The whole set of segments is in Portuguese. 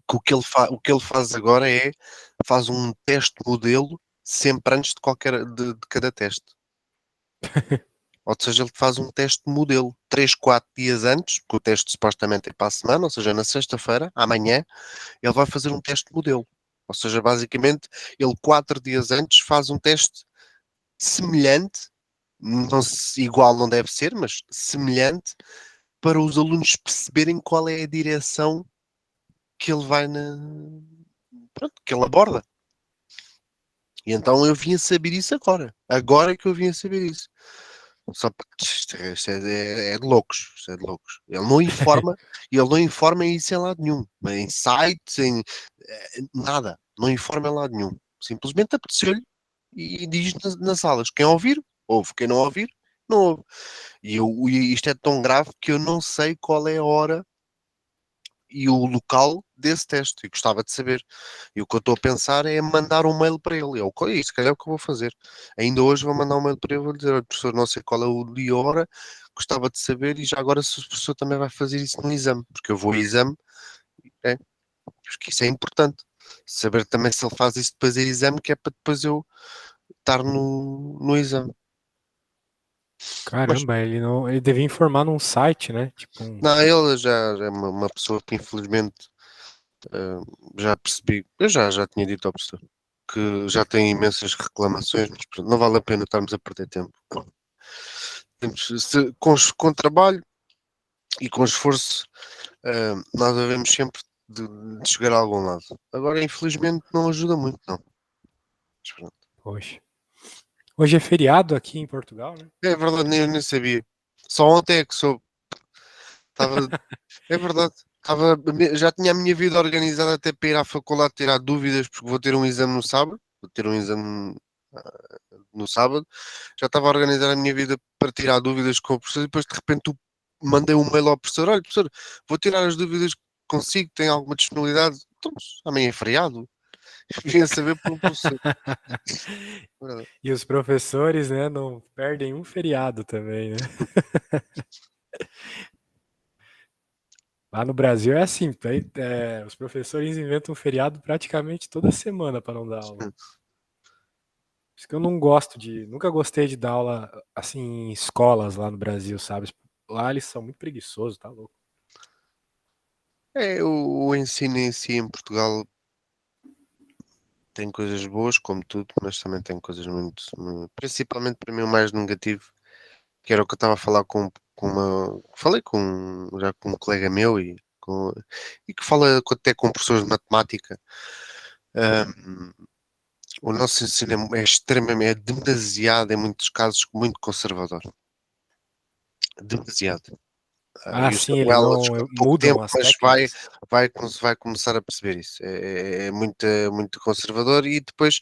que o que ele faz agora é, faz um teste modelo sempre antes de cada teste. Ou seja, ele faz um teste modelo 3, 4 dias antes, porque o teste supostamente é para a semana, ou seja, na sexta-feira, amanhã, ele vai fazer um teste modelo. Ou seja, basicamente, ele 4 dias antes faz um teste semelhante, não igual não deve ser, mas semelhante, para os alunos perceberem qual é a direção que ele vai pronto, que ele aborda. E então eu vim a saber isso agora. Agora é que eu vim a saber isso. Só isto é de loucos. Isto é de loucos. Ele não informa isso em lado nenhum. Em sites, em nada. Não informa em lado nenhum. Simplesmente apeteceu-lhe e diz nas salas. Quem ouvir, ouve. Quem não ouvir, não ouve. E isto é tão grave que eu não sei qual é a hora e o local desse teste. E gostava de saber. E o que eu estou a pensar é mandar um mail para ele. Eu, isso, se calhar é o que eu vou fazer. Ainda hoje vou mandar um mail para ele e vou dizer: "Olha, professor, não sei qual é o dia e a hora, gostava de saber, e já agora se o professor também vai fazer isso no exame, porque eu vou ao exame, é, porque isso é importante. Saber também se ele faz isso depois do exame, que é para depois eu estar no exame. Mas Caramba, ele devia informar num site, né? Tipo não, ele já é uma pessoa que infelizmente já percebi, eu já tinha dito ao professor que já tem imensas reclamações, mas pronto, não vale a pena estarmos a perder tempo. Com trabalho e com esforço, nós devemos sempre de chegar a algum lado. Agora, infelizmente, não ajuda muito, não. Mas pronto. Poxa. Hoje é feriado aqui em Portugal, né? É verdade, nem sabia. Só ontem é que soube. Estava, é verdade. Já tinha a minha vida organizada até para ir à faculdade tirar dúvidas, porque vou ter um exame no sábado. Vou ter um exame no sábado. Já estava a organizar a minha vida para tirar dúvidas com o professor e depois de repente mandei um mail ao professor: olha, professor, vou tirar as dúvidas consigo, tem alguma disponibilidade? Então, amanhã é feriado. Vinha saber pelo professor. Verdade. E os professores, né, não perdem um feriado também, né? Lá no Brasil é assim, os professores inventam um feriado praticamente toda semana para não dar aula. Por isso que eu não gosto nunca gostei de dar aula assim em escolas lá no Brasil, sabe? Lá eles são muito preguiçosos, tá louco? É, o ensino em si em Portugal tem coisas boas, como tudo, mas também tem coisas principalmente para mim o mais negativo, que era o que eu estava a falar falei já com um colega meu e que fala até com professores de matemática. Ahm, o nosso ensino é extremamente, é demasiado, em muitos casos, muito conservador. Demasiado. Ah, E o sim, Samuel, eles acho que não há pouco mudam tempo, as mas técnicas. vai começar a perceber isso. É muito, muito conservador e depois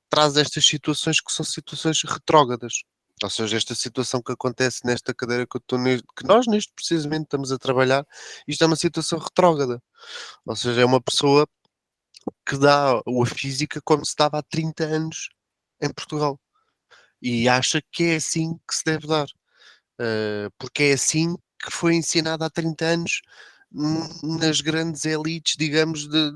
traz estas situações que são situações retrógradas. Ou seja, esta situação que acontece nesta cadeira que eu estou que nós neste precisamente estamos a trabalhar, isto é uma situação retrógrada. Ou seja, é uma pessoa que dá a física como se dava há 30 anos em Portugal. E acha que é assim que se deve dar. Porque é assim que foi ensinado há 30 anos nas grandes elites, digamos, de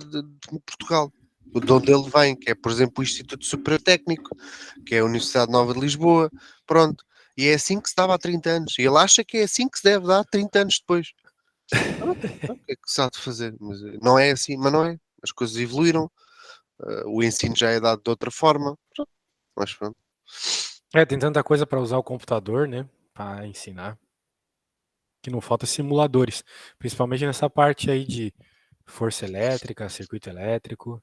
Portugal. De onde ele vem, que é, por exemplo, o Instituto Superior Técnico, que é a Universidade Nova de Lisboa, pronto. E é assim que se dava há 30 anos. E ele acha que é assim que se deve dar 30 anos depois. Pronto, o que é que se há de fazer? Mas não é assim, mas não é. As coisas evoluíram, o ensino já é dado de outra forma. Pronto, mas pronto. É, tem tanta coisa para usar o computador, né, para ensinar, que não falta simuladores, principalmente nessa parte aí de força elétrica, circuito elétrico.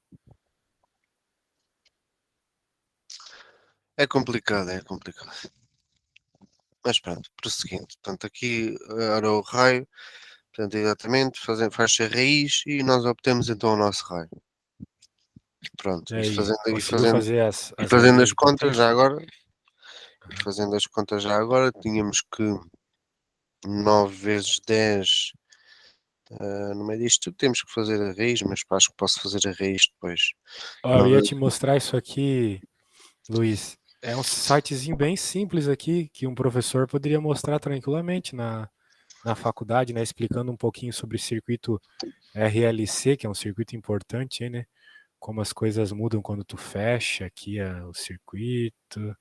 É complicado, é complicado. Mas pronto, prosseguindo. Portanto, aqui era o raio, portanto, exatamente, faz-se a raiz e nós obtemos então o nosso raio. Pronto, É, e conseguiu fazer e as fazendo linhas as de contas já potência? agora, e Aham. fazendo as contas já agora, tínhamos que 9 vezes 10 no meio disto tudo temos que fazer a raiz, mas pá, acho que posso fazer a raiz depois. Ó, eu 9 ia vezes, te mostrar isso aqui, Luiz. É um sitezinho bem simples aqui que um professor poderia mostrar tranquilamente na na faculdade, né, explicando um pouquinho sobre o circuito RLC, que é um circuito importante, né? Como as coisas mudam quando tu fecha aqui o circuito.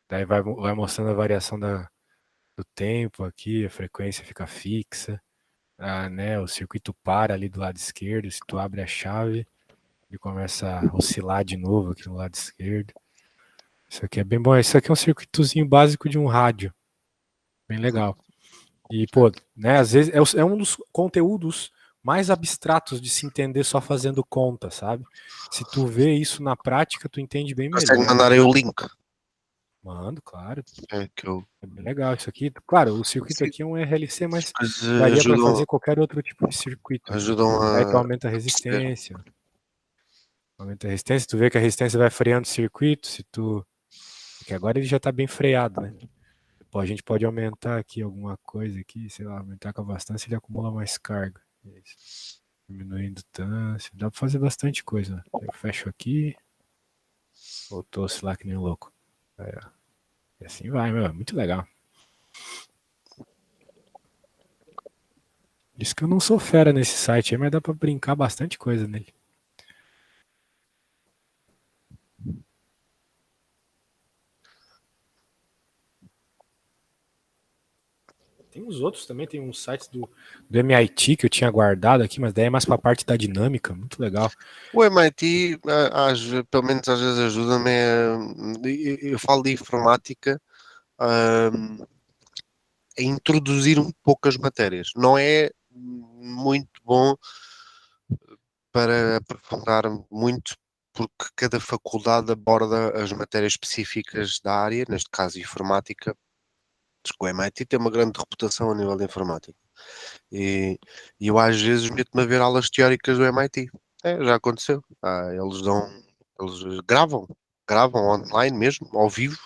Daí vai mostrando a variação do tempo aqui, a frequência fica fixa. Né, o circuito para ali do lado esquerdo, se tu abre a chave, ele começa a oscilar de novo aqui no lado esquerdo. Isso aqui é bem bom. Isso aqui é um circuitozinho básico de um rádio. Bem legal. E, pô, né, às vezes é um dos conteúdos mais abstratos de se entender só fazendo conta, sabe? Se tu vê isso na prática, tu entende bem Consegue melhor. mandar aí o link. Mando, claro. É que eu. É bem legal isso aqui. Claro, o circuito Sim, aqui é um RLC, mas mas daria para fazer qualquer outro tipo de circuito, né? ajudam Aí tu a aumenta a perceber. resistência. Aumenta a resistência, tu vê que a resistência vai freando o circuito, se tu. Porque agora ele já tá bem freado, né? Pô, a gente pode aumentar aqui alguma coisa aqui, sei lá, aumentar a capacitância, ele acumula mais carga. Diminuir a indutância, dá pra fazer bastante coisa. Né? Eu fecho aqui, voltou a oscilar que nem um louco. Aí, e assim vai, meu, é muito legal. Diz que eu não sou fera nesse site aí, mas dá pra brincar bastante coisa nele. Tem uns outros também, tem uns sites do MIT que eu tinha guardado aqui, mas daí é mais pra parte da dinâmica, muito legal. O MIT, pelo menos às vezes ajuda-me. Eu falo de informática, a introduzir um pouco as matérias. Não é muito bom para aprofundar muito, porque cada faculdade aborda as matérias específicas da área, neste caso informática. Acho que o MIT tem uma grande reputação a nível de informática. E, e eu às vezes meto-me a ver aulas teóricas do MIT. É, já aconteceu. Eles gravam online mesmo, ao vivo,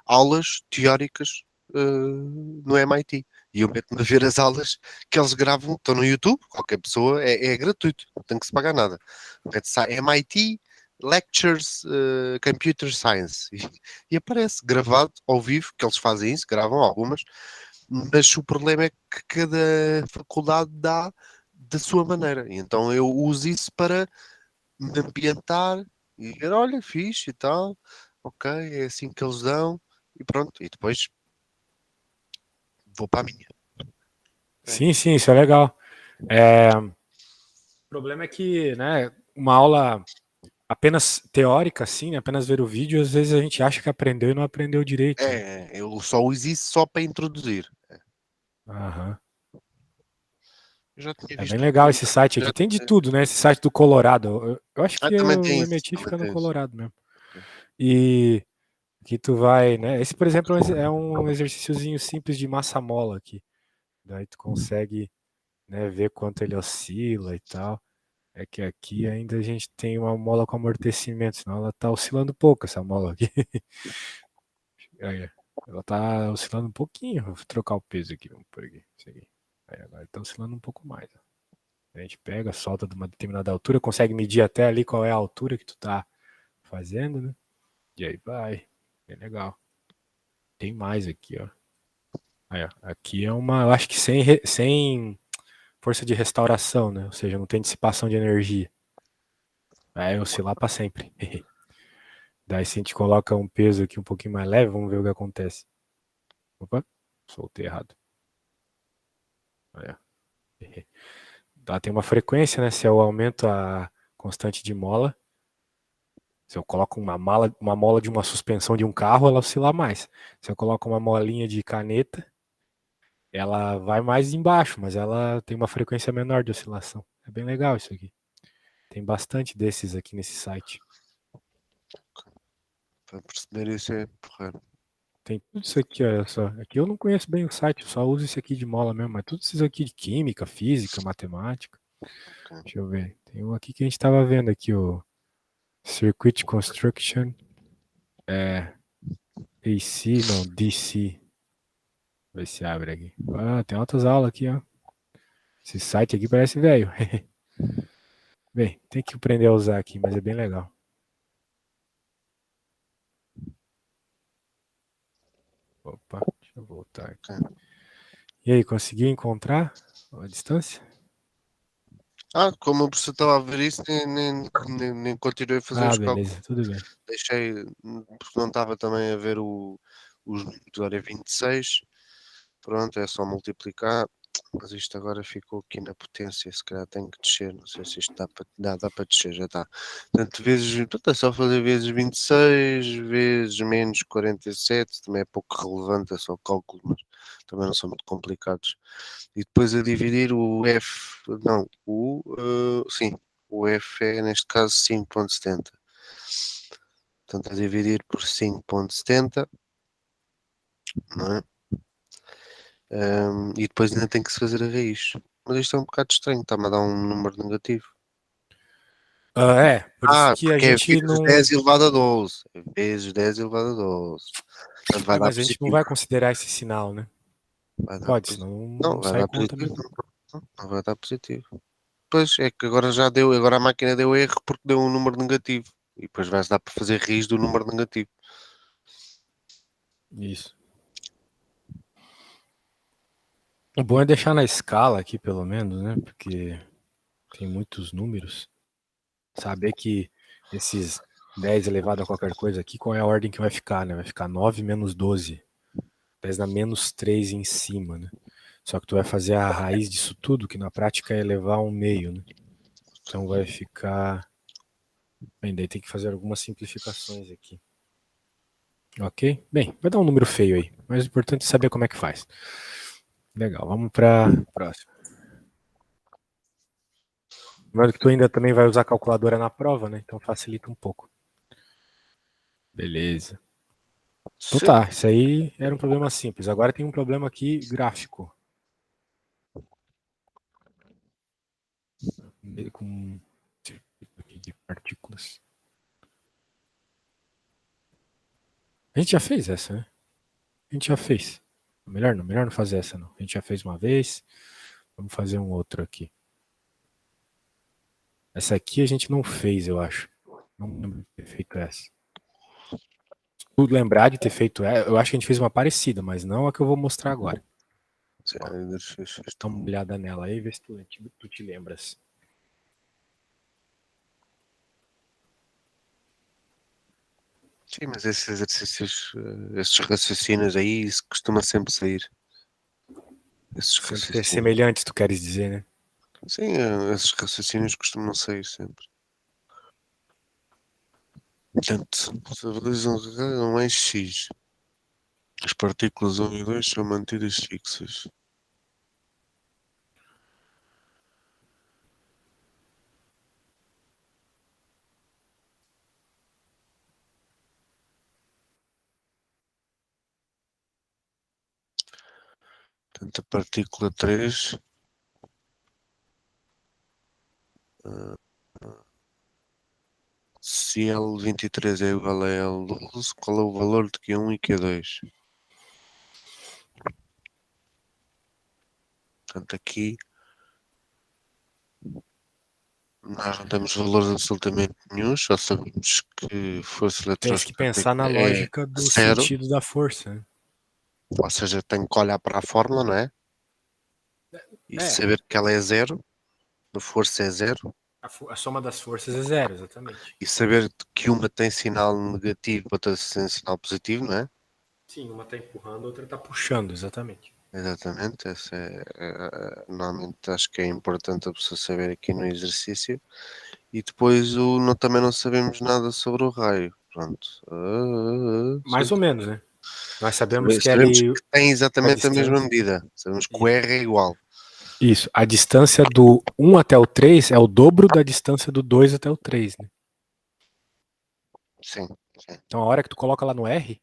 aulas teóricas no MIT. E eu meto-me a ver as aulas que eles gravam, estão no YouTube, qualquer pessoa, é gratuito, não tem que se pagar nada. Mete-se MIT Lectures Computer Science e aparece gravado ao vivo, que eles fazem isso, gravam algumas, mas o problema é que cada faculdade dá da sua maneira. E então eu uso isso para me ambientar e ver, olha, fixe e tal, ok, é assim que eles dão, e pronto. E depois vou para a minha. Sim, sim, isso é legal. O problema é que, né, uma aula apenas teórica, assim, né, apenas ver o vídeo, às vezes a gente acha que aprendeu e não aprendeu direito. Né? Eu só uso isso só para introduzir. Aham. Eu já tinha É bem visto legal esse site aqui. já, Tem de tudo, né? Esse site do Colorado. Eu acho que também o tem isso, MIT também fica no tem isso. Colorado mesmo. E que tu vai, né? Esse, por exemplo, é um exercíciozinho simples de massa mola aqui. Daí tu consegue, né, ver quanto ele oscila e tal. É que aqui ainda a gente tem uma mola com amortecimento, senão ela tá oscilando pouco, essa mola aqui. Aí, ela tá oscilando um pouquinho. Vou trocar o peso aqui, vamos por aqui. Isso aqui. Aí, agora tá oscilando um pouco mais. Ó. A gente pega, solta de uma determinada altura, consegue medir até ali qual é a altura que tu tá fazendo, né? E aí vai. É legal. Tem mais aqui, ó. Aí, ó. Aqui é uma, eu acho que sem força de restauração, né? Ou seja, não tem dissipação de energia. Vai oscilar para sempre. Daí se a gente coloca um peso aqui um pouquinho mais leve, vamos ver o que acontece. Opa, soltei errado. Aí, ó. Ela tem uma frequência, né? Se eu aumento a constante de mola, se eu coloco uma mola de uma suspensão de um carro, ela oscila mais. Se eu coloco uma molinha de caneta, ela vai mais embaixo, mas ela tem uma frequência menor de oscilação. É bem legal isso aqui. Tem bastante desses aqui nesse site. Para perceber isso é porreiro. Tem tudo isso aqui, olha só. Aqui eu não conheço bem o site, eu só uso esse aqui de mola mesmo, mas tudo isso aqui de química, física, matemática. Okay. Deixa eu ver. Tem um aqui que a gente estava vendo aqui, o Circuit Construction. AC, não, DC. Ver se abre aqui. Ah, tem altas aulas aqui, ó. Esse site aqui parece velho. Bem, tem que aprender a usar aqui, mas é bem legal. Opa, deixa eu voltar aqui. Okay. E aí, conseguiu encontrar a distância? Como o professor estava a ver isso, nem continuei a fazer Ah, os cálculos. beleza, tudo bem. Deixei, porque não estava também a ver os números, olha, 26. Pronto, é só multiplicar. Mas isto agora ficou aqui na potência, se calhar tem que descer, não sei se isto dá para descer, já está. Portanto, portanto, é só fazer vezes 26, vezes menos 47, também é pouco relevante, é só cálculo, mas também não são muito complicados. E depois a dividir o F, não, sim, o F é neste caso 5,70. Portanto, a dividir por 5,70, não é? E depois ainda tem que se fazer a raiz. Mas isto é um bocado estranho, está-me a dar um número negativo. Por isso que a Porque é gente vezes não. 10 elevado a 12. É vezes 10 elevado a 12. Portanto, vai dar Mas a gente não positivo. vai considerar esse sinal, né? Vai dar Pode, positivo. senão Não, não vai sai dar conta positivo. mesmo. Não vai dar positivo. Pois é que agora já deu, agora a máquina deu erro porque deu um número negativo. E depois vai dar para fazer raiz do número negativo. Isso. O bom é deixar na escala aqui, pelo menos, né? Porque tem muitos números. Saber que esses 10 elevado a qualquer coisa aqui, qual é a ordem que vai ficar, né? Vai ficar 9 menos 12. 10 na menos 3 em cima, né? Só que tu vai fazer a raiz disso tudo, que na prática é elevar um meio, né? Então vai ficar. Bem, daí tem que fazer algumas simplificações aqui. Ok? Bem, vai dar um número feio aí, mas o importante é saber como é que faz. Legal, vamos para próxima. Lembrando que tu ainda também vai usar calculadora na prova, né? Então facilita um pouco. Beleza. Então Sim. tá, isso aí era um problema simples. Agora tem um problema aqui gráfico. Com de partículas. A gente já fez essa, né? A gente já fez. Melhor não fazer essa, não. A gente já fez uma vez. Vamos fazer um outro aqui. Essa aqui a gente não fez, eu acho. Não lembro de ter feito essa. Se tu lembrar de ter feito essa, eu acho que a gente fez uma parecida, mas não a que eu vou mostrar agora. Sim, Ó, exercícios. dá uma olhada nela aí e vê se tu te lembras. Sim, mas esses exercícios, esses raciocínios aí, isso costuma sempre sair. Esses Sempre ter raciocínios. semelhantes, tu queres dizer, né? Sim, esses raciocínios costumam sair sempre. Portanto, se valorizam em X, as partículas 1 e 2 são mantidas fixas. Portanto, a partícula 3 se L23 é igual a L12, qual é o valor de Q1 e Q2? Portanto, aqui nós não temos valores absolutamente nenhum, só sabemos que força Tens que pensar eletrostática na é lógica do zero, sentido da força, né? ou seja, tenho que olhar para a fórmula, não é? E É, saber que ela é zero, a força é zero, a soma das forças é zero, exatamente. e saber que uma tem sinal negativo, outra tem sinal positivo, não é? Sim, uma tá empurrando, a outra tá puxando, exatamente. Exatamente, essa normalmente acho que é importante a pessoa saber aqui no exercício. E depois também não sabemos nada sobre o raio. Pronto. Mais ou menos, né? Nós sabemos que Sabemos L que tem a exatamente a mesma distância. medida. Sabemos que o R é igual. Isso, a distância do 1 até o 3 é o dobro da distância do 2 até o 3, né? Sim, sim. Então a hora que tu coloca lá no R,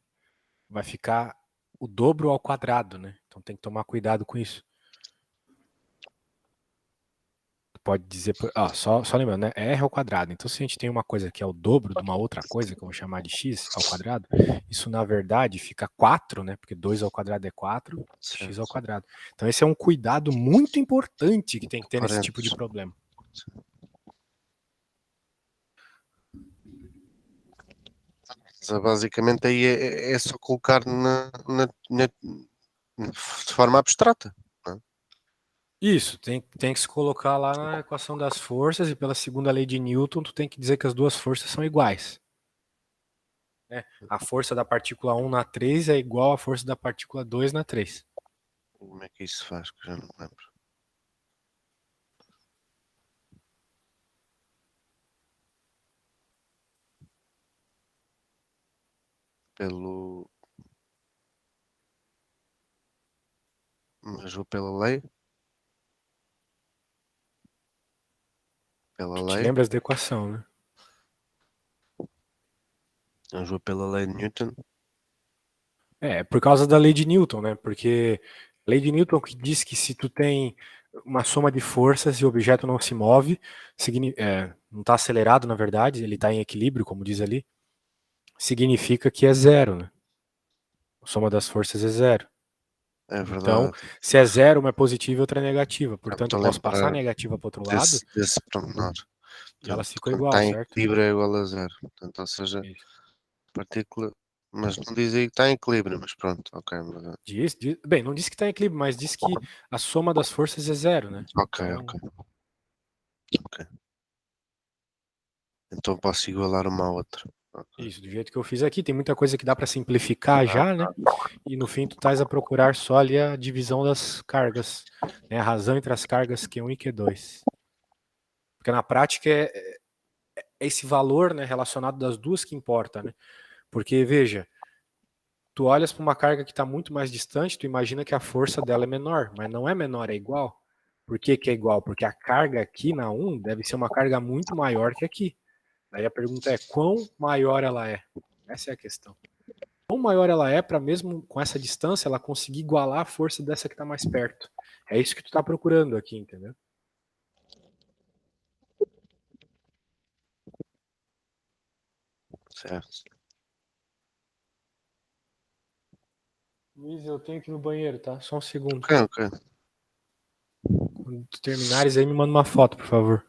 vai ficar o dobro ao quadrado, né? Então tem que tomar cuidado com isso. Tu pode dizer, só lembrando, né? R ao quadrado. Então se a gente tem uma coisa que é o dobro de uma outra coisa, que eu vou chamar de x ao quadrado, isso na verdade fica 4, né? Porque 2 ao quadrado é 4, x ao Certo. quadrado. Então esse é um cuidado muito importante que tem que ter nesse tipo de Parênteses. problema. Basicamente aí é só colocar de forma abstrata. Isso, tem que se colocar lá na equação das forças e pela segunda lei de Newton, tu tem que dizer que as duas forças são iguais. Né? A força da partícula 1 na 3 é igual à força da partícula 2 na 3. Como é que isso faz? Que eu já não me lembro. Pelo. Mas vou pela lei? Pela Tu te lei? lembras da equação, né? Mas vou pela lei de Newton? É, por causa da lei de Newton, né? Porque a lei de Newton que diz que se tu tem uma soma de forças e o objeto não se move, não está acelerado, na verdade, ele está em equilíbrio, como diz ali, significa que é zero, né? A soma das forças é zero. É Então, verdade. se é zero, uma é positiva e outra é negativa. Já me Portanto, eu estou a posso passar a lembrar negativa para o outro lado desse pormenor. e elas Portanto, ficam quando igual, está em certo? equilíbrio é igual a zero. Portanto, ou seja, Isso. partícula. Mas não diz aí que está em equilíbrio, mas pronto, ok. Bem, não diz que está em equilíbrio, mas diz que a soma das forças é zero, né? Ok, Então, ok, ok. Então posso igualar uma à outra. Ok. isso, do jeito que eu fiz aqui, tem muita coisa que dá para simplificar já, né? E no fim tu estás a procurar só ali a divisão das cargas, né? A razão entre as cargas Q1 e Q2. Porque na prática é esse valor, né, relacionado das duas que importa, né? Porque veja, tu olhas para uma carga que está muito mais distante, tu imagina que a força dela é menor, mas não é menor, é igual. Por que que é igual? Porque a carga aqui na 1 deve ser uma carga muito maior que aqui. Daí a pergunta é, quão maior ela é? Essa é a questão. Quão maior ela é para mesmo com essa distância ela conseguir igualar a força dessa que está mais perto. É isso que tu está procurando aqui, entendeu? Certo. Luiz, eu tenho que ir no banheiro, tá? Só um segundo. Ok, ok. Quando tu terminares aí, me manda uma foto, por favor.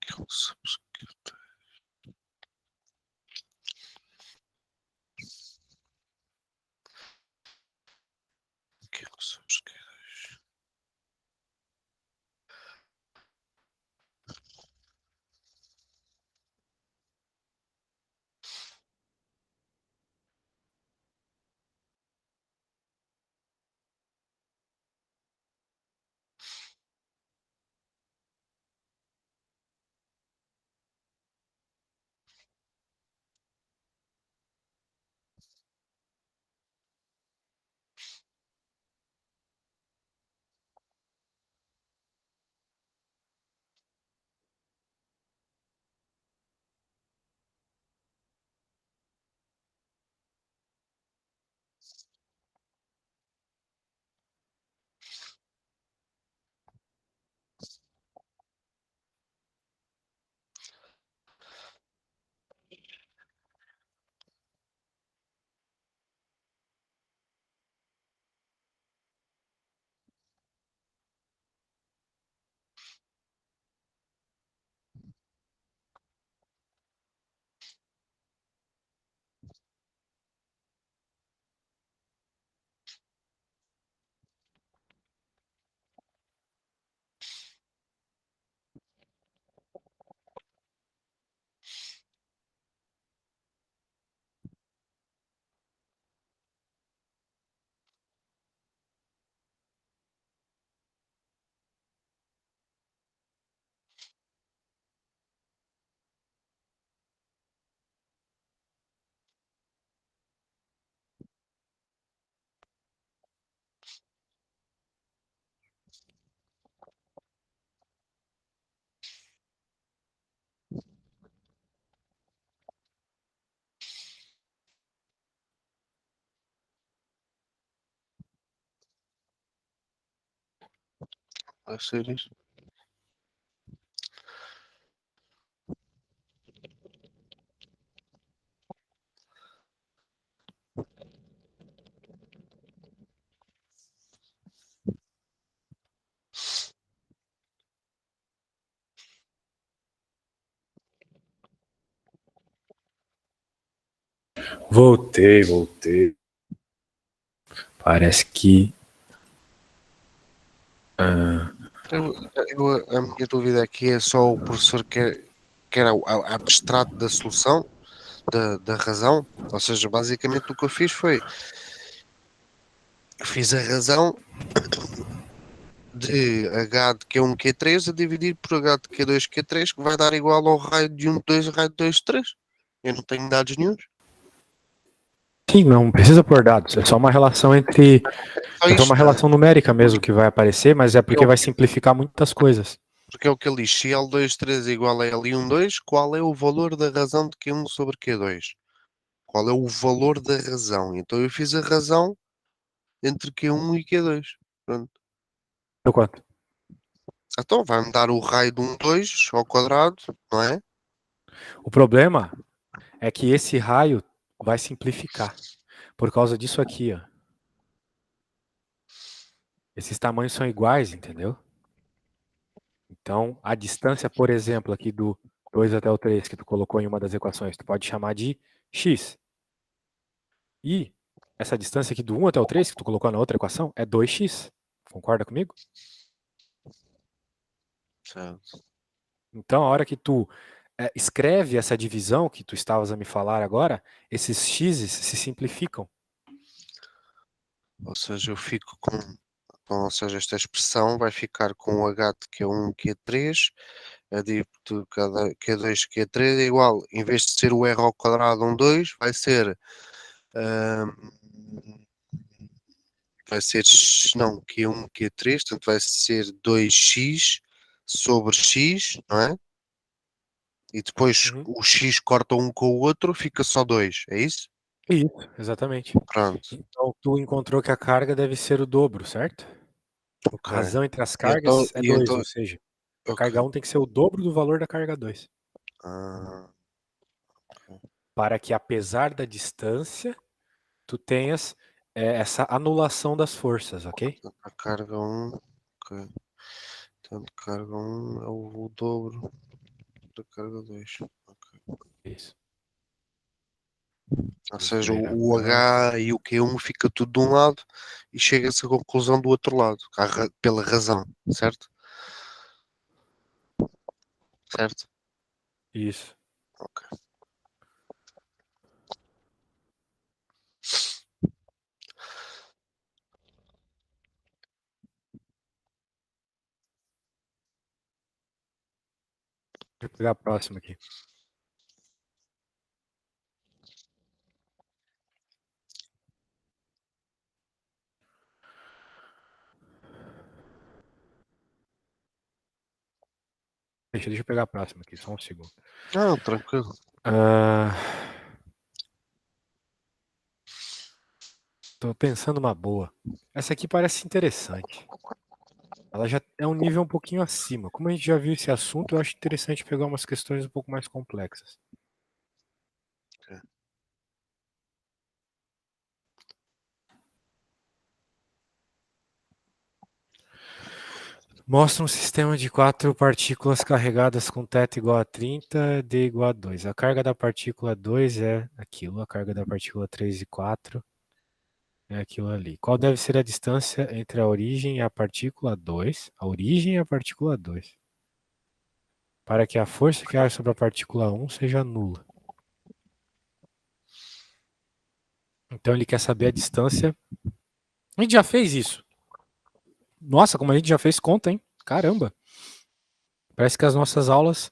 Que eu subscrito. Que eu subscrito. Vai ser isso. Voltei. Parece que. A minha dúvida aqui é só o professor que era o abstrato da solução, da razão. Ou seja, basicamente o que eu fiz foi fiz a razão de H de Q1, Q3 a dividir por H de Q2, Q3, que vai dar igual ao raio de 1, 2, raio de 2, 3. Eu não tenho dados nenhums. Sim, não precisa pôr dados. É só uma relação entre. Só É só isto, uma relação numérica mesmo que vai aparecer, mas é porque eu- vai simplificar muitas coisas. porque é o que ele diz. Se L2, 3 é igual a L1, 2, qual é o valor da razão de Q1 sobre Q2? Qual é o valor da razão? Então eu fiz a razão entre Q1 e Q2. Pronto. Deu quanto? Então vai-me dar o raio de 1, 2 ao quadrado, não é? O problema é que esse raio vai simplificar. Por causa disso aqui, ó. Esses tamanhos são iguais, entendeu? Então, a distância, por exemplo, aqui do 2 até o 3, que tu colocou em uma das equações, tu pode chamar de x. E essa distância aqui do 1 até o 3, que tu colocou na outra equação, é 2x. Concorda comigo? Certo. Então, a hora que tu escreve essa divisão que tu estavas a me falar agora, esses x's se simplificam. Ou seja, eu fico com. Ou seja, esta expressão vai ficar com o H de Q1, Q3, a dividir por cada Q2, Q3 é igual, em vez de ser o R ao quadrado 1, 2, ahm, vai ser, não, Q1, Q3, portanto vai ser 2x sobre x, não é? E depois Uhum. o x corta um com o outro, fica só 2, é isso? Isso, exatamente. Pronto, Então, tu encontrou que a carga deve ser o dobro, certo? A ok. razão entre as E então, cargas é 2, ou seja, a ok. carga 1 tem que ser o dobro do valor da carga 2. Ah, Para que, apesar da distância, tu tenhas essa anulação das forças, ok? a carga 1, ok. Portanto, carga 1 é o dobro da carga 2. Ok. Isso. Ou Deixa eu seja, ver o agora. H e o Q1 fica tudo de um lado e chega-se à conclusão do outro lado, pela razão, certo? Certo? Isso. Ok. Deixa eu pegar a próxima aqui. Deixa eu pegar a próxima aqui, só um segundo. Não, tranquilo. Tô pensando uma boa. Essa aqui parece interessante. Ela já é um nível um pouquinho acima. Como a gente já viu esse assunto, eu acho interessante pegar umas questões um pouco mais complexas. Ok. Mostra um sistema de 4 partículas carregadas com θ igual a 30, d igual a 2. A carga da partícula 2 é aquilo, a carga da partícula 3 e 4 é aquilo ali. Qual deve ser a distância entre a origem e a partícula 2? A origem e a partícula 2. Para que a força que age sobre a partícula 1 seja nula. Então ele quer saber a distância. A gente já fez isso. Nossa, como a gente já fez conta, hein? Caramba. Parece que as nossas aulas,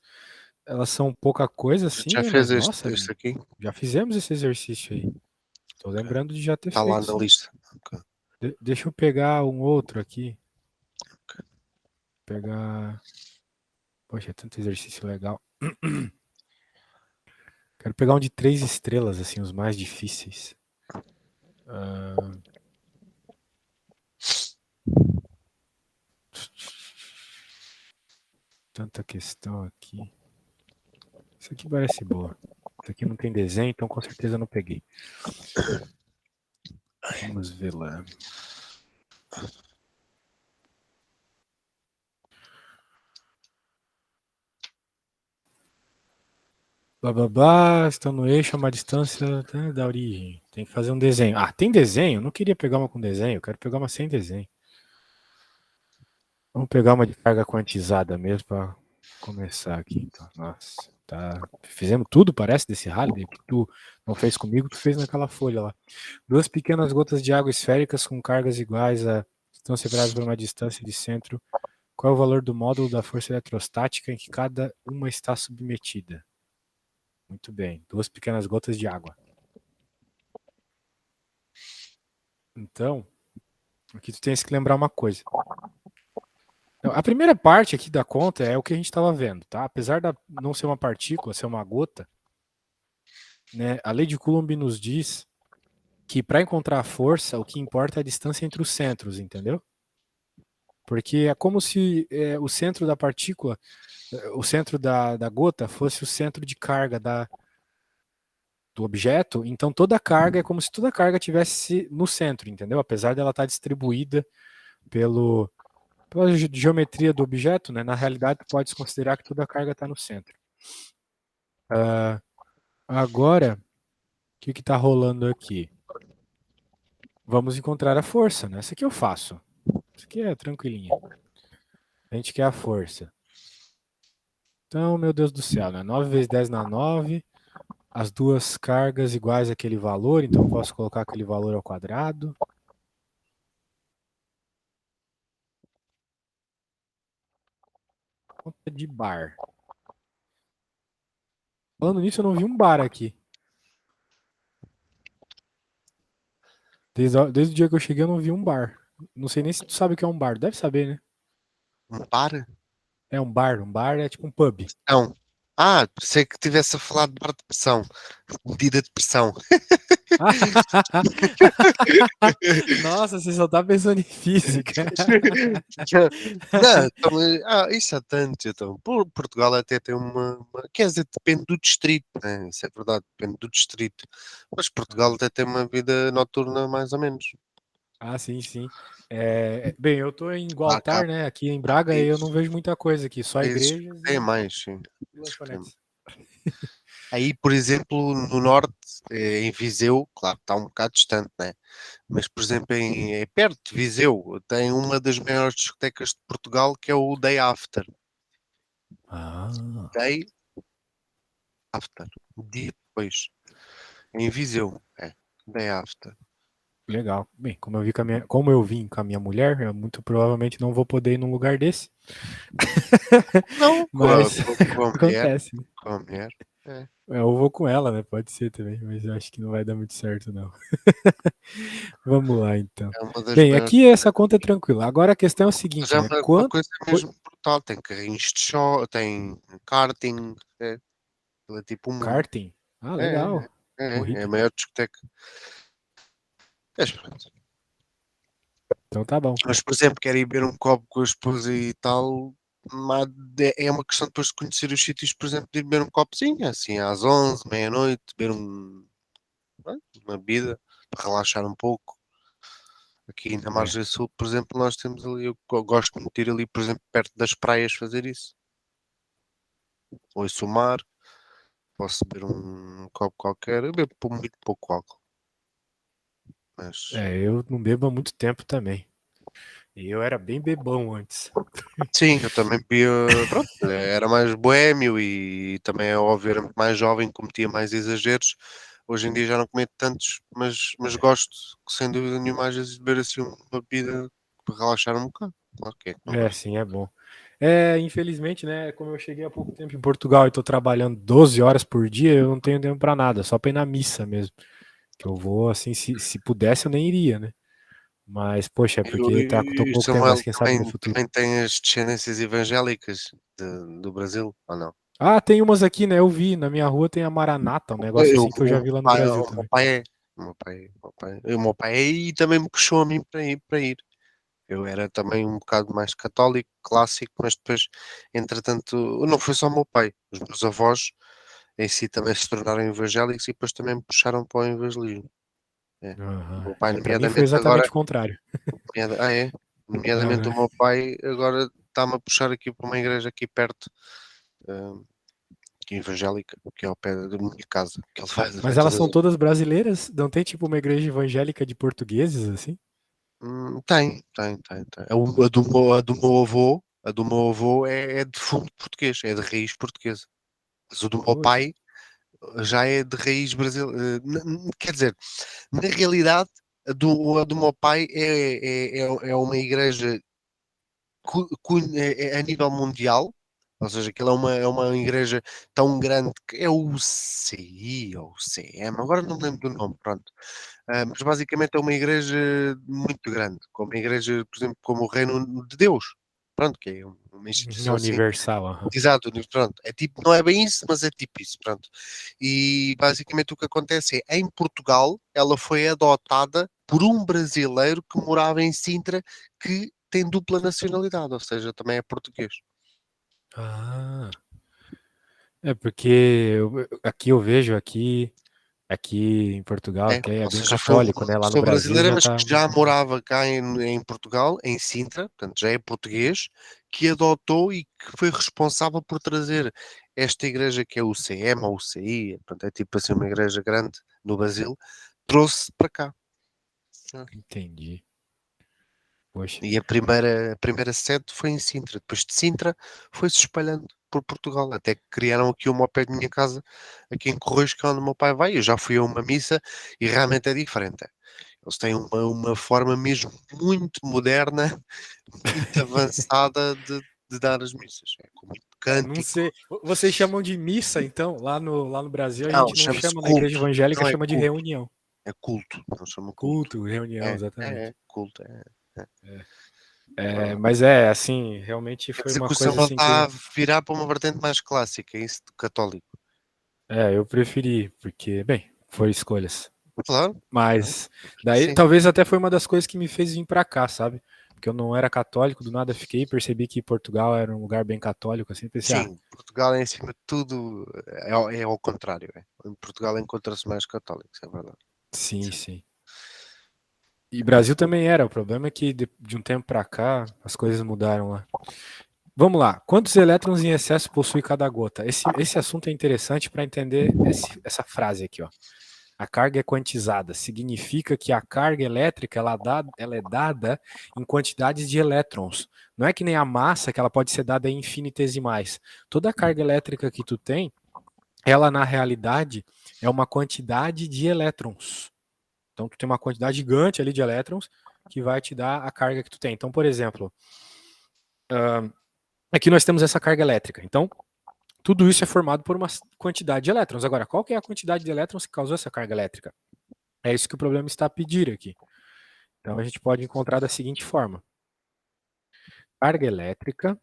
elas são pouca coisa assim, Já né? fez Mas nossa, este aqui? já fizemos esse exercício aí. Tô Ok. lembrando de já ter Está lá feito, na sim. lista. Ok. Deixa eu pegar um outro aqui. Ok. Pegar. Poxa, é tanto exercício legal. Quero pegar um de 3 estrelas, assim, os mais difíceis. Ah, tanta questão aqui. Isso aqui parece boa. Isso aqui não tem desenho, então com certeza eu não peguei. Vamos ver lá. Blá blá blá, estão no eixo a uma distância da origem. Tem que fazer um desenho. Ah, tem desenho? Eu não queria pegar uma com desenho, eu quero pegar uma sem desenho. Vamos pegar uma de carga quantizada mesmo para começar aqui, então. Nossa, tá. Fizemos tudo, parece, desse Halliday, que tu não fez comigo, tu fez naquela folha lá. Duas pequenas gotas de água esféricas com cargas iguais estão separadas por uma distância de centro. Qual é o valor do módulo da força eletrostática em que cada uma está submetida? Muito bem. Duas pequenas gotas de água. Então, aqui tu tens que lembrar uma coisa. Então, a primeira parte aqui da conta é o que a gente estava vendo, tá? Apesar de não ser uma partícula, ser uma gota, né? A lei de Coulomb nos diz que para encontrar a força, o que importa é a distância entre os centros, entendeu? Porque é como se o centro da partícula, o centro da gota fosse o centro de carga do objeto, então toda a carga é como se toda a carga tivesse no centro, entendeu? Apesar dela estar distribuída pela geometria do objeto, né? Na realidade, pode-se considerar que toda a carga está no centro. Agora, o que está rolando aqui? Vamos encontrar a força, né? Essa aqui eu faço. Isso aqui é tranquilinha. A gente quer a força. Então, meu Deus do céu, né? 9 vezes 10 na 9. As duas cargas iguais àquele valor, então eu posso colocar aquele valor ao quadrado. Conta de bar. Falando nisso, eu não vi um bar aqui. Desde o dia que eu cheguei, eu não vi um bar. Não sei nem se tu sabe o que é um bar. Deve saber, né? Um bar? É um bar. Um bar é tipo um pub. Não. Pensei que tivesse a falar de bar de pressão. Medida de pressão. Nossa, você só tá pensando em física. Não, então, isso há tanto. Então, Portugal até tem quer dizer, depende do distrito, né? Isso é verdade, depende do distrito. Mas Portugal até tem uma vida noturna mais ou menos. Ah, sim, sim. Bem, eu tô em Há, cá, Gualtar, né? Aqui em há Braga, e eu países, não vejo muita coisa aqui, só países que igrejas têm e mais, sim. Países que têm mais. lanchonetes. Aí, por exemplo, no norte, em Viseu, claro, está um bocado distante, né? Mas, por exemplo, perto de Viseu, tem uma das maiores discotecas de Portugal, que é o Day After. Ah, Day After. Dia depois. Em Viseu. É. Day After. legal. Bem, como eu vim com a minha mulher, eu muito provavelmente não vou poder ir num lugar desse. Não, Mas com a mulher. acontece, né? Com a mulher. É. Eu vou com ela, né? Pode ser também, mas eu acho que não vai dar muito certo, não. Vamos lá, então. É uma das Bem, maiores. aqui essa conta é tranquila. Agora a questão é o Mas seguinte, é né? uma coisa mesmo brutal. Tem carrinhos de show, tem karting. É tipo um mundo. Karting? Ah, É, legal. é a Corrida. maior discoteca. Mas, pronto. Então tá bom. Mas, por exemplo, quero ir beber um copo com a esposa e tal. É uma questão depois de conhecer os sítios, por exemplo, de ir beber um copozinho, assim, às 11, meia-noite, beber uma bebida para relaxar um pouco. Aqui na É. Margem Sul, por exemplo, nós temos ali, eu gosto muito de ir ali, por exemplo, perto das praias fazer isso. Ouço o mar, posso beber um copo qualquer, eu bebo por muito pouco álcool, mas Eu não bebo há muito tempo também. E eu era bem bebão antes. sim, eu também bebia, pronto, era mais boémio e também é óbvio, era muito mais jovem, cometia mais exageros. Hoje em dia já não cometo tantos, mas gosto, sem dúvida nenhuma, às vezes de beber assim uma bebida para relaxar um bocado. Claro que é, que não É, gosto. sim, é bom. Infelizmente, né, como eu cheguei há pouco tempo em Portugal e tô trabalhando 12 horas por dia, eu não tenho tempo pra nada, só pra ir na missa mesmo. Que eu vou, assim, se pudesse eu nem iria, né? Mas, poxa, é porque tô E o pouco tempo, mas Samuel quem sabe no também, futuro. também tem as descendências evangélicas do Brasil, ou não? Ah, tem umas aqui, né? Eu vi, na minha rua tem a Maranata, um negócio assim que eu já vi lá no Brasil O meu também. pai é. O meu pai é. O meu pai é e também me puxou a mim para ir. Eu era também um bocado mais católico, clássico, mas depois, entretanto, não foi só o meu pai, os meus avós em si também se tornaram evangélicos e depois também me puxaram para o evangelismo. É. O Aham. meu pai, Pra mim foi nomeadamente agora, exatamente o contrário. é? Nomeadamente Aham. o meu pai agora está-me a puxar aqui para uma igreja aqui perto, hum, que é evangélica, que é ao pé da minha casa, que ele vai Mas elas todas. são todas brasileiras? Não tem tipo uma igreja evangélica de portugueses, assim? Tem. A do meu avô é de fundo português, é de raiz portuguesa. Mas o do meu Poxa. pai já é de raiz brasileira. Quer dizer, na realidade, a do meu pai é uma igreja a nível mundial, ou seja, aquilo é uma igreja tão grande que é o CI ou o CM, agora não me lembro do nome, pronto. Mas basicamente é uma igreja muito grande, como a igreja, por exemplo, como o Reino de Deus, pronto, que é uma É instituição assim. universal, aham. Exato, pronto, é tipo, não é bem isso, mas é tipo isso, pronto. E basicamente o que acontece é, em Portugal, ela foi adotada por um brasileiro que morava em Sintra, que tem dupla nacionalidade, ou seja, também é português. Ah. É porque aqui eu vejo aqui em Portugal É, até é ou bem seja, foi uma católico, né? Lá no pessoa Brasil brasileira, já mas que tá já muito. morava cá em Portugal, em Sintra, portanto já é português, que adotou e que foi responsável por trazer esta igreja que é o CM ou o CI, portanto é tipo assim uma igreja grande no Brasil, trouxe para cá. Entendi. Poxa. E a primeira sede foi em Sintra. Depois de Sintra foi-se espalhando por Portugal, até que criaram aqui uma ao pé de minha casa, aqui em Correios, que é onde o meu pai vai. Eu já fui a uma missa e realmente é diferente. Eles têm uma forma mesmo muito moderna, muito avançada de dar as missas. É com muito Não cântico. sei. Vocês chamam de missa, então? Lá no Brasil a Não, gente não chama-se chama, na igreja culto. evangélica Não é chama de culto, reunião. é culto. Não chama culto. Culto, reunião, É exatamente. culto. É. Mas assim, realmente A foi uma execução coisa ela assim está que a virar para uma vertente mais clássica, isso do católico. eu preferi, porque, bem, foram escolhas. Claro, claro. Mas daí Sim, talvez até foi uma das coisas que me fez vir pra cá, sabe? Porque eu não era católico, do nada fiquei, percebi que Portugal era um lugar bem católico, assim, pensei, sim. Portugal é, em cima de tudo, é ao contrário. É. Em Portugal encontra-se mais católicos, é verdade. sim, Sim. sim. E Brasil também era, o problema é que de um tempo pra cá as coisas mudaram lá. Vamos lá, quantos elétrons em excesso possui cada gota? Esse assunto é interessante para entender essa frase aqui, ó. A carga é quantizada, significa que a carga elétrica ela é dada em quantidades de elétrons. Não é que nem a massa que ela pode ser dada em infinitesimais. Toda a carga elétrica que tu tem, ela na realidade é uma quantidade de elétrons. Então tu tem uma quantidade gigante ali de elétrons que vai te dar a carga que tu tem. Então, por exemplo, aqui nós temos essa carga elétrica. Então, tudo isso é formado por uma quantidade de elétrons. Agora, qual que é a quantidade de elétrons que causou essa carga elétrica? É isso que o problema está a pedir aqui. Então a gente pode encontrar da seguinte forma: carga elétrica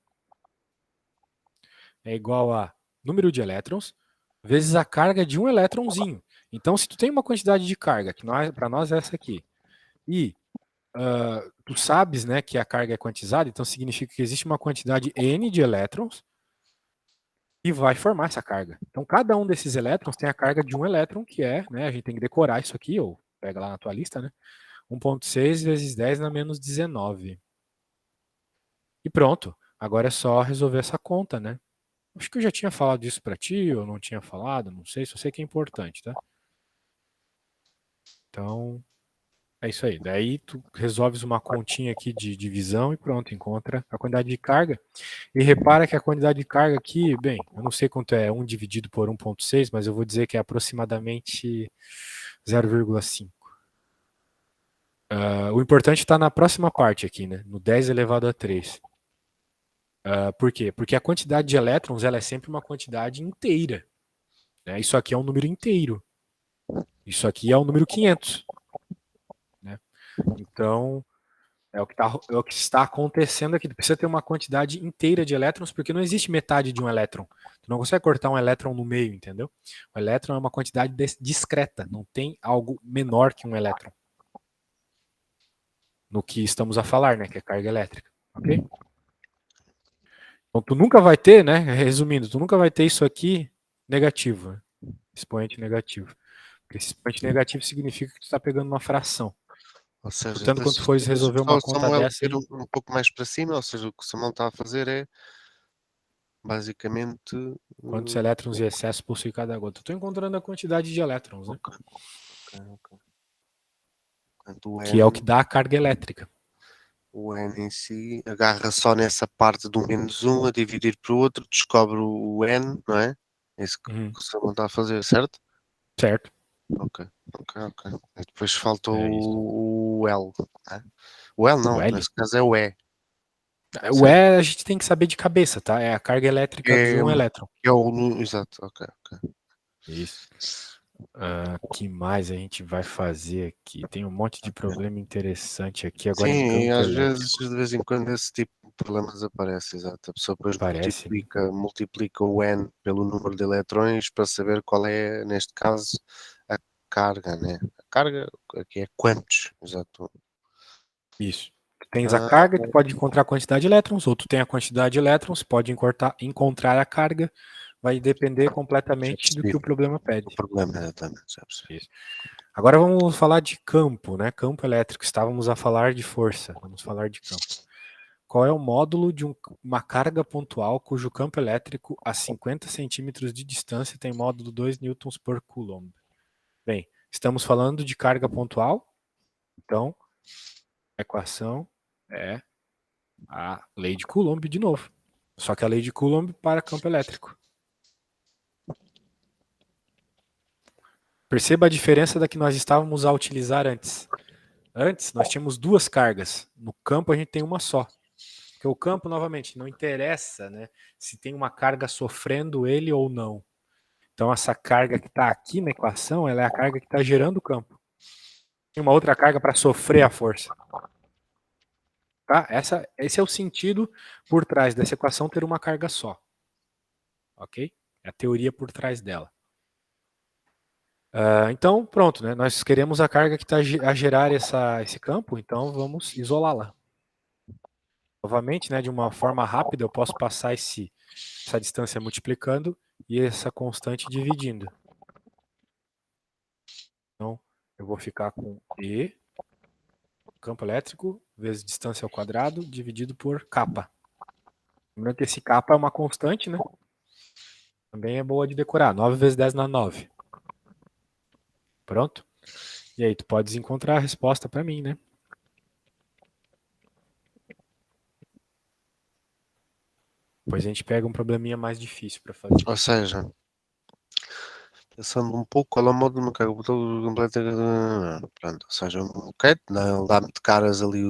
é igual a número de elétrons vezes a carga de um elétronzinho. Então, se tu tem uma quantidade de carga, que para nós é essa aqui, e tu sabes, né, que a carga é quantizada, então significa que existe uma quantidade n de elétrons e vai formar essa carga. Então, cada um desses elétrons tem a carga de um elétron, que é, né, a gente tem que decorar isso aqui, ou pega lá na tua lista, né? 1,6 vezes 10 na menos 19. E pronto. Agora é só resolver essa conta, né? Acho que eu já tinha falado disso para ti, ou não tinha falado, não sei, só sei que é importante, tá? Então, é isso aí. Daí tu resolves uma continha aqui de divisão e pronto, encontra a quantidade de carga. E repara que a quantidade de carga aqui, bem, eu não sei quanto é 1 dividido por 1,6, mas eu vou dizer que é aproximadamente 0,5. O importante está na próxima parte aqui, né? No 10 elevado a 3. Por quê? Porque a quantidade de elétrons ela é sempre uma quantidade inteira. Né? Isso aqui é um número inteiro. Isso aqui é um número 500. Né? Então, é o que está acontecendo aqui. Tu precisa ter uma quantidade inteira de elétrons, porque não existe metade de um elétron. Tu não consegue cortar um elétron no meio, entendeu? O elétron é uma quantidade discreta, não tem algo menor que um elétron. no que estamos a falar, né, que é carga elétrica, ok? Então tu nunca vai ter, né, resumindo, tu nunca vai ter isso aqui negativo, né? Expoente negativo. Porque esse expoente negativo significa que tu está pegando uma fração. Ou seja, Portanto, quando tu fores deixa resolver só uma o conta Samuel dessa ir aí, um pouco mais para cima, ou seja, o que o Samuel está a fazer é basicamente. quantos elétrons e excesso possui cada gota? Eu estou encontrando a quantidade de elétrons, né? Ok. Portanto, Que é o que dá a carga elétrica. o N em si agarra só nessa parte do -1 a dividir para o outro, descobre o N, não é? É isso que Uhum. o Samuel está a fazer, certo? Certo. Ok. E depois falta É isso. o L, né? O L O não, L. nesse caso é o E, O certo? E a gente tem que saber de cabeça, tá? É a carga elétrica de É, um elétron. que é o. Exato, ok. Isso. Que mais a gente vai fazer aqui? Tem um monte de problema interessante aqui agora em Sim, e campo às vezes, elétrico. de vez em quando, esse tipo de problemas aparece, exato. A pessoa depois Parece, né? multiplica o N pelo número de eletrões para saber qual é, neste caso, a carga, né? A carga aqui é quantos, exato. Isso. Tu tens a Ah, carga, tu pode encontrar a quantidade de elétrons, ou tu tem a quantidade de elétrons, pode encontrar a carga, vai depender já completamente do percebi que o problema o pede. problema, exatamente, já percebi. Isso. Agora vamos falar de campo, né? Campo elétrico. Estávamos a falar de força, vamos falar de campo. Qual é o módulo de uma carga pontual cujo campo elétrico a 50 centímetros de distância tem módulo 2 newtons por coulomb? Bem, estamos falando de carga pontual, então a equação é a lei de Coulomb de novo. Só que a lei de Coulomb para campo elétrico. Perceba a diferença da que nós estávamos a utilizar antes. Antes, nós tínhamos duas cargas. No campo, a gente tem uma só. Porque o campo, novamente, não interessa, né, se tem uma carga sofrendo ele ou não. Então, essa carga que está aqui na equação, ela é a carga que está gerando o campo. Tem uma outra carga para sofrer a força. Tá? Esse é o sentido por trás dessa equação ter uma carga só. Ok? É a teoria por trás dela. Então, pronto, né? Nós queremos a carga que está a gerar esse campo, então vamos isolá-la. Novamente, né, de uma forma rápida, eu posso passar essa distância multiplicando e essa constante dividindo. Então, eu vou ficar com E, campo elétrico, vezes distância ao quadrado, dividido por kappa. Lembrando que esse kappa é uma constante, né? Também é boa de decorar. 9 vezes 10 na 9. Pronto? E aí, tu podes encontrar a resposta para mim, né? Depois a gente pega um probleminha mais difícil para fazer. Ou seja, pensando um pouco, qual é o modo de uma carga completa. Pronto, ou seja, ok, dá-me de caras ali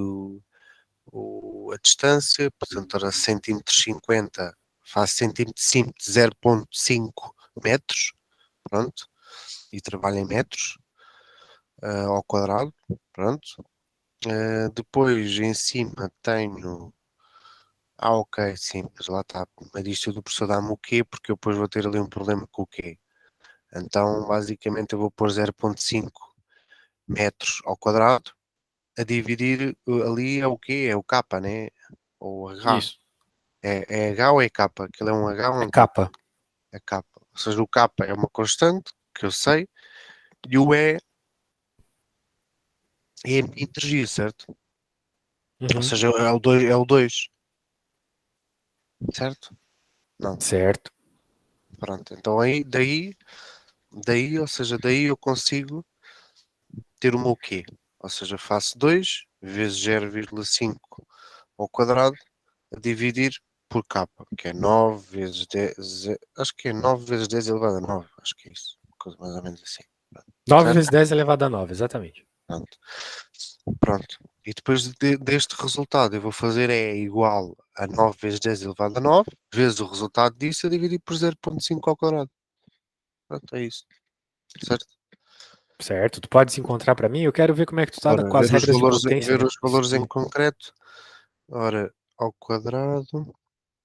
a distância, portanto, era centímetros 50, faz centímetro 0,5 metros, pronto, e trabalho em metros ao quadrado, pronto. Depois em cima tenho. Ok, sim, mas lá está. A disto do professor dá-me o quê? Porque eu depois vou ter ali um problema com o quê? Então, basicamente, eu vou pôr 0,5 metros ao quadrado a dividir ali é o quê? É o K, né? Ou H. Isso. É H ou é K? Aquilo é um H ou É um K? kappa. É K. Ou seja, o K é uma constante, que eu sei, e o é a minha energia, certo? Ou Uhum. seja, é o 2, certo? Não, Certo. pronto. Então aí, daí, ou seja, daí eu consigo ter o meu quê? Ou seja, faço 2 vezes 0,5 ao quadrado a dividir por K, que é 9 vezes 10, acho que é 9 vezes 10 elevado a 9, acho que é isso, coisa mais ou menos assim, 9 certo? vezes 10 elevado a 9, exatamente. Pronto. Pronto. E depois deste resultado eu vou fazer é igual a 9 vezes 10 elevado a 9, vezes o resultado disso a dividir por 0,5 ao quadrado. Pronto, é isso, certo? Certo. Tu podes encontrar para mim? Eu quero ver como é que tu está Ora, com as regras de potência, ver né? os valores em concreto. Ora, ao quadrado,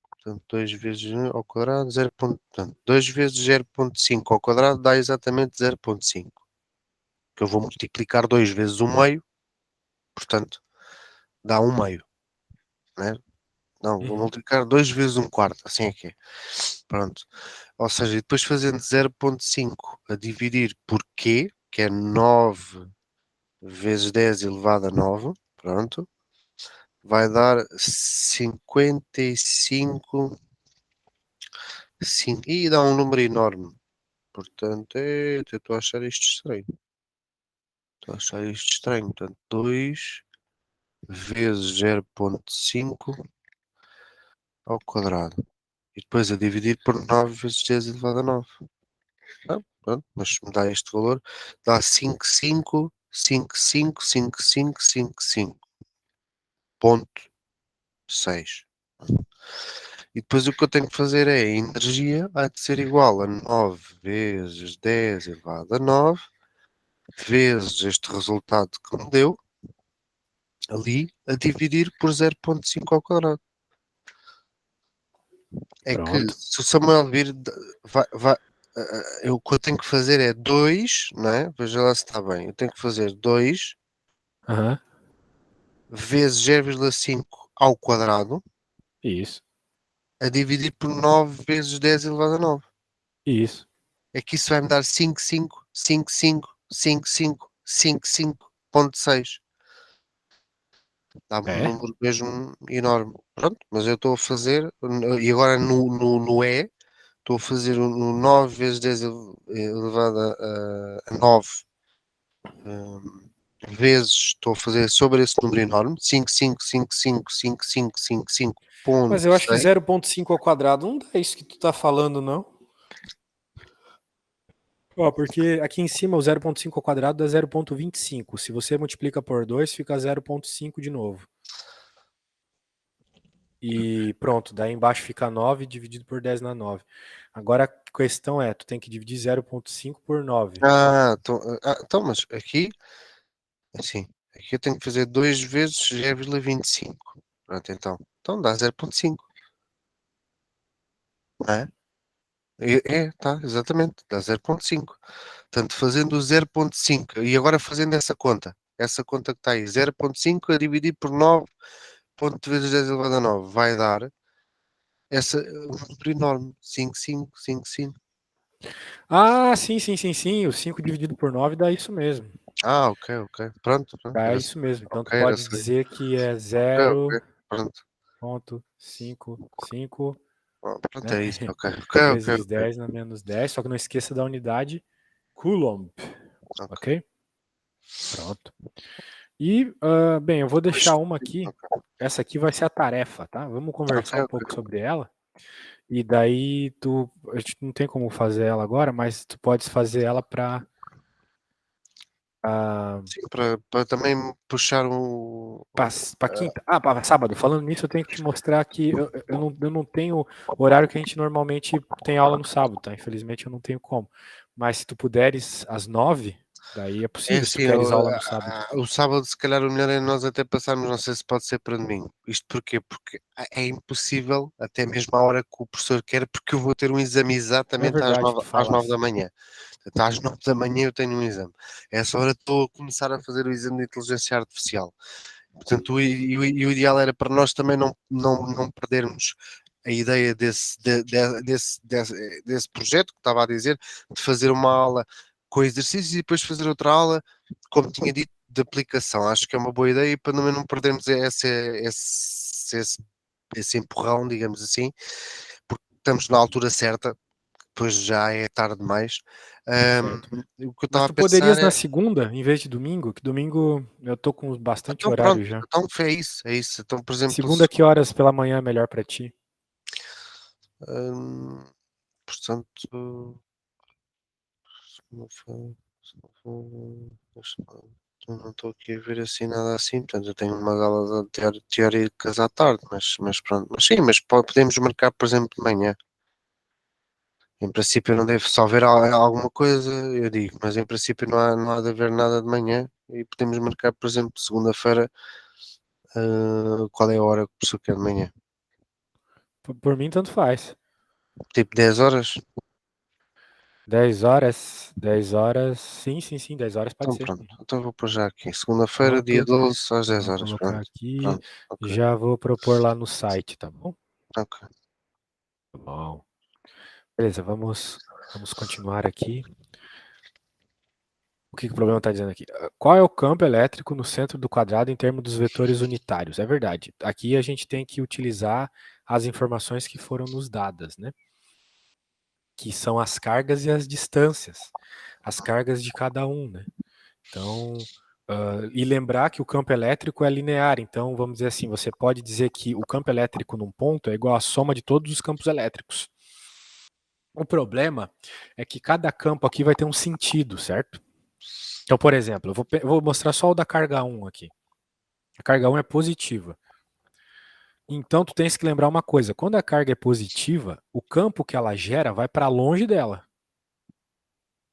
portanto, 2 vezes 1 ao quadrado, portanto, 2 vezes 0,5 ao quadrado dá exatamente 0,5. Que eu vou multiplicar 2 vezes o meio, portanto, dá 1/2, né? Não, vou multiplicar 2 vezes 1/4, assim é que é. Pronto. Ou seja, e depois fazendo 0,5 a dividir por Q, que é 9 vezes 10 elevado a 9, pronto, vai dar 55, e dá um número enorme. Portanto, eu estou a achar isto estranho. Estou a achar isto estranho. Portanto, 2 vezes 0,5 ao quadrado. E depois a dividir por 9 vezes 10 elevado a 9. Ah, pronto, mas se me dá este valor, dá 55, 55, 55, 55. Ponto 6. E depois o que eu tenho que fazer é a energia há de ser igual a 9 vezes 10 elevado a 9 vezes este resultado que me deu ali a dividir por 0,5 ao quadrado. É que Pronto. se o Samuel vir, o que eu tenho que fazer é 2, não é? Veja lá se está bem. Eu tenho que fazer 2 Aham. vezes 0,5 ao quadrado Isso. a dividir por 9 vezes 10 elevado a 9. Isso. É que isso vai me dar 55, 55, 55, 55,6. Dá-me um É? número mesmo enorme. Pronto, mas eu estou a fazer, e agora no estou a fazer o 9 vezes 10 elevado a 9 vezes, estou a fazer sobre esse número enorme, 55, Mas eu acho que 6. 0,5 ao quadrado não dá isso que tu tá falando, não. Ó, porque aqui em cima o 0,5 ao quadrado dá 0,25. Se você multiplica por 2, fica 0,5 de novo. E pronto, daí embaixo fica 9 dividido por 10 na 9. Agora a questão é, tu tem que dividir 0,5 por 9. Então, mas aqui, assim, aqui eu tenho que fazer 2 vezes 0,25. Pronto, então dá 0,5, não é? Tá, exatamente, dá 0,5. Portanto, fazendo o 0,5 e agora fazendo essa conta que está aí, 0,5 a dividir por 9 ponto vezes 10 elevado a 9, vai dar um número enorme, 55, 55. Ah, sim, sim, sim, sim. O 5 dividido por 9 dá isso mesmo. Ok, ok. Pronto, Dá era isso mesmo. Então tu ok, era pode só dizer que é ok, ok, pronto. 0,55, Pronto, né? é isso, ok, ok, ok, Vezes ok, 10 na menos 10. Só que não esqueça da unidade Coulomb, ok. ok? Pronto. E, bem, eu vou Pois, deixar uma aqui. ok, Essa aqui vai ser a tarefa, tá? Vamos ok, conversar um pouco ok. sobre ela. E daí a gente não tem como fazer ela agora, mas tu podes fazer ela para Sim, para também puxar o para quinta. Ah, para sábado. Falando nisso, eu tenho que te mostrar que eu não tenho horário que a gente normalmente tem aula no sábado, tá? Infelizmente eu não tenho como. Mas se tu puderes às 9, daí é é possível se tu assim, queres aula no sábado. o sábado se calhar o melhor é nós até passarmos, não sei se pode ser para domingo. Isto porquê? Porque é impossível, até mesmo à hora que o professor quer, porque eu vou ter um exame É exatamente às verdade, 9, tu às 9 da falasse. manhã. Portanto, às 9 da manhã eu tenho um exame. A essa hora estou a começar a fazer o exame de inteligência artificial. Portanto, o ideal era para nós também não perdermos a ideia desse projeto que estava a dizer, de fazer uma aula com exercícios e depois fazer outra aula, como tinha dito, de aplicação. Acho que é uma boa ideia para também não perdermos esse empurrão, digamos assim, porque estamos na altura certa, depois já é tarde demais. Certo. O que eu Mas estava a tu pensar poderias na é, segunda, em vez de domingo, que domingo eu tô com bastante então pronto, horário já. então é isso, é isso. Então, por exemplo, Segunda, que horas pela manhã é melhor para ti? hum, portanto, se não for, se não for, eu não estou aqui a ver assim nada assim, portanto, eu tenho uma aula teóricas à tarde, mas pronto, mas sim, mas podemos marcar, por exemplo, de manhã. Em princípio não deve só haver alguma coisa, eu digo, mas em princípio não há de haver nada de manhã e podemos marcar, por exemplo, segunda-feira, qual é a hora que o professor quer de manhã? Por mim, tanto faz. Tipo 10 horas? 10 horas, 10 horas, sim, 10 horas pode Então ser. pronto, então vou pôr já aqui. Segunda-feira, dia Pronto, 12, às 10 vou horas. colocar Pronto, aqui, pronto, ok, já vou propor lá no site, tá bom? ok. Tá bom. Beleza, vamos continuar aqui. O que o problema está dizendo aqui? Qual é o campo elétrico no centro do quadrado em termos dos vetores unitários? É verdade. Aqui a gente tem que utilizar as informações que foram nos dadas, né? Que são as cargas e as distâncias, as cargas de cada um, né? Então, e lembrar que o campo elétrico é linear. Então, vamos dizer assim, você pode dizer que o campo elétrico num ponto é igual à soma de todos os campos elétricos. O problema é que cada campo aqui vai ter um sentido, certo? Então, por exemplo, eu vou mostrar só o da carga 1 aqui. A carga 1 é positiva. Então, tu tens que lembrar uma coisa. Quando a carga é positiva, o campo que ela gera vai para longe dela.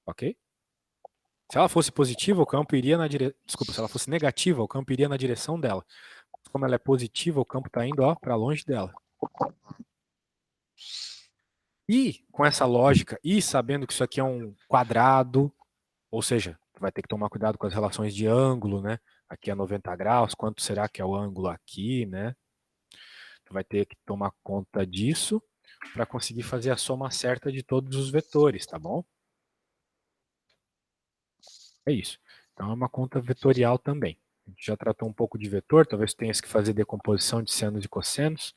Ok? Se ela fosse positiva, o campo iria na direção... Desculpa, se ela fosse negativa, o campo iria na direção dela. Como ela é positiva, o campo está indo para longe dela. E com essa lógica, e sabendo que isso aqui é um quadrado, ou seja, tu vai ter que tomar cuidado com as relações de ângulo, né? Aqui é 90 graus, quanto será que é o ângulo aqui, né? Tu vai ter que tomar conta disso para conseguir fazer a soma certa de todos os vetores, tá bom? É isso. Então é uma conta vetorial também. A gente já tratou um pouco de vetor, talvez tenhas que fazer decomposição de senos e cossenos.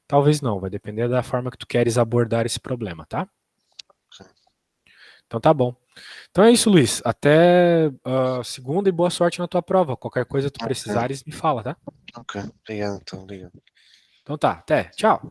Talvez não, vai depender da forma que tu queres abordar esse problema, tá? Então tá bom. Então é isso, Luiz. Até segunda e boa sorte na tua prova. Qualquer coisa tu Ok, precisares, me fala, tá? ok. Obrigado, então, obrigado. Então tá, até. Tchau.